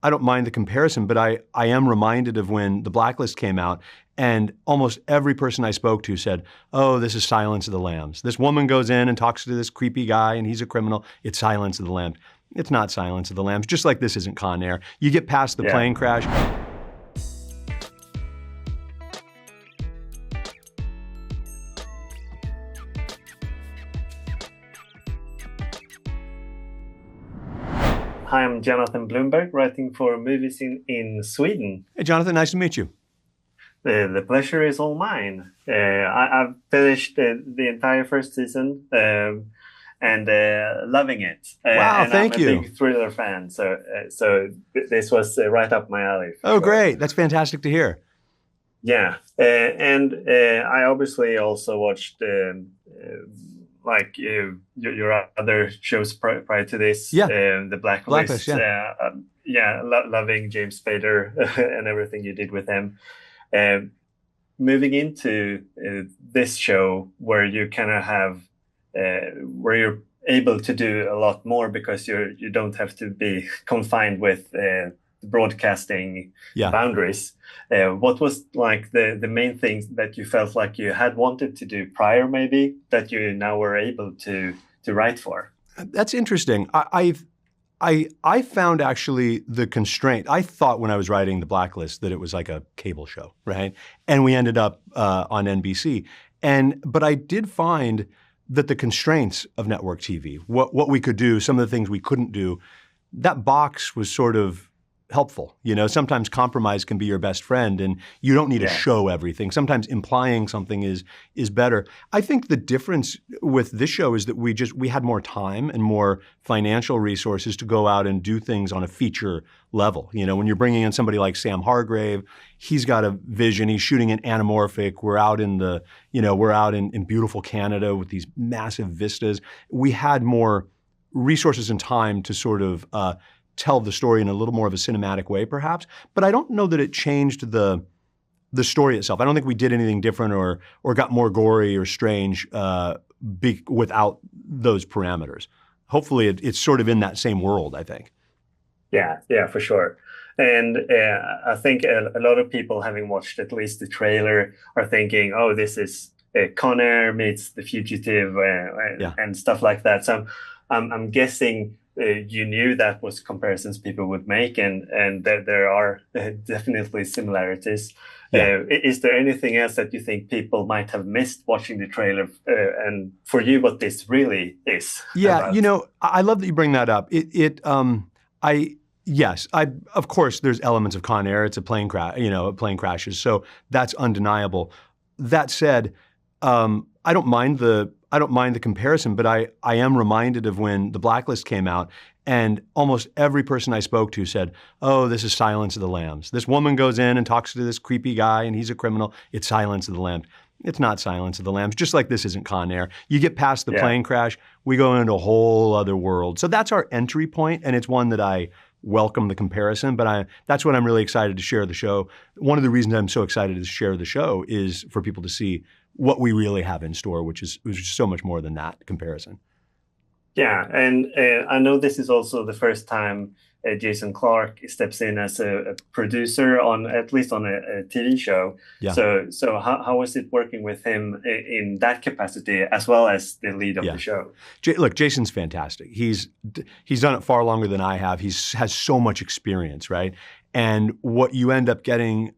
I don't mind the comparison, but I am reminded of when the Blacklist came out, and almost every person I spoke to said, "Oh, this is Silence of the Lambs. This woman goes in and talks to this creepy guy, and he's a criminal. It's Silence of the Lambs." It's not Silence of the Lambs, just like this isn't Con Air. You get past the Yeah. plane crash. Hi, I'm Jonathan Bloomberg, writing for movies in Sweden. Hey, Jonathan, nice to meet you. The pleasure is all mine. I've finished the entire first season and loving it. Wow, and thank I'm you. a big thriller fan, so this was right up my alley. Oh, sure. great. That's fantastic to hear. Yeah, and I obviously also watched like your other shows prior to this. Yeah. The Blacklist. Loving James Spader and everything you did with him. Moving into this show where you kind of have where you're able to do a lot more because you don't have to be confined with broadcasting boundaries. What was like the main things that you felt like you had wanted to do prior, maybe, that you now were able to write for? That's interesting. I found actually the constraint. I thought when I was writing The Blacklist that it was like a cable show, right? And we ended up on NBC. But I did find that the constraints of network TV, what we could do, some of the things we couldn't do, that box was sort of helpful. You know, sometimes compromise can be your best friend, and you don't need to show everything. Sometimes implying something is better. I think the difference with this show is that we had more time and more financial resources to go out and do things on a feature level. You know, when you're bringing in somebody like Sam Hargrave, he's got a vision. He's shooting an anamorphic. We're out in beautiful Canada with these massive vistas. We had more resources and time to sort of tell the story in a little more of a cinematic way, perhaps. But I don't know that it changed the story itself. I don't think we did anything different or got more gory or strange without those parameters. Hopefully, it's sort of in that same world, I think. Yeah, for sure. And I think a lot of people, having watched at least the trailer, are thinking, "Oh, this is Con Air meets The Fugitive," and stuff like that. So I'm guessing you knew that was comparisons people would make, and that there are definitely similarities. Is there anything else that you think people might have missed watching the trailer, and for you, what this really is? Yeah, you know, I love that you bring that up. Yes, of course, there's elements of Con Air. It's a plane crash, plane crashes, so that's undeniable. That said, I don't mind the comparison, but I am reminded of when The Blacklist came out, and almost every person I spoke to said, "Oh, this is Silence of the Lambs. This woman goes in and talks to this creepy guy, and he's a criminal. It's Silence of the Lambs." It's not Silence of the Lambs, just like this isn't Con Air. You get past the plane crash, we go into a whole other world. So that's our entry point, and it's one that I welcome the comparison, but that's what I'm really excited to share the show. One of the reasons I'm so excited to share the show is for people to see what we really have in store, which is so much more than that comparison. Yeah, and I know this is also the first time Jason Clarke steps in as a producer at least on a TV show. Yeah. So how was it working with him in that capacity as well as the lead of the show? Look, Jason's fantastic. He's done it far longer than I have. He has so much experience, right? And what you end up getting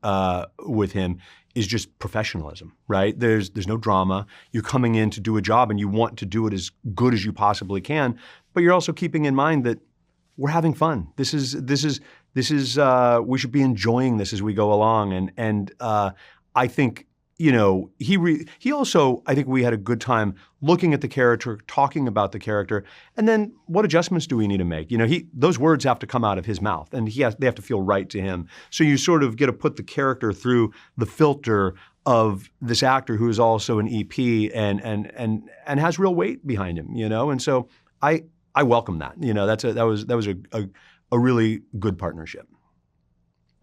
with him is just professionalism, right? There's no drama. You're coming in to do a job and you want to do it as good as you possibly can, but you're also keeping in mind that we're having fun. This is we should be enjoying this as we go along. And I think, you know, he also, I think we had a good time looking at the character, talking about the character, and then what adjustments do we need to make? You know, those words have to come out of his mouth, and they have to feel right to him. So you sort of get to put the character through the filter of this actor who is also an EP and has real weight behind him, you know. And so I welcome that. You know, that was a really good partnership.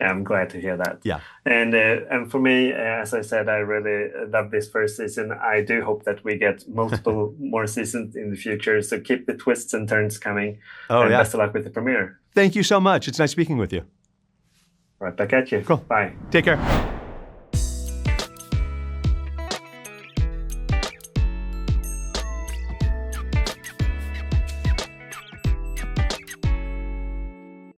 I'm glad to hear that. Yeah. And for me, as I said, I really love this first season. I do hope that we get multiple more seasons in the future. So keep the twists and turns coming. Oh, and yeah. Best of luck with the premiere. Thank you so much. It's nice speaking with you. Right back at you. Cool. Bye. Take care.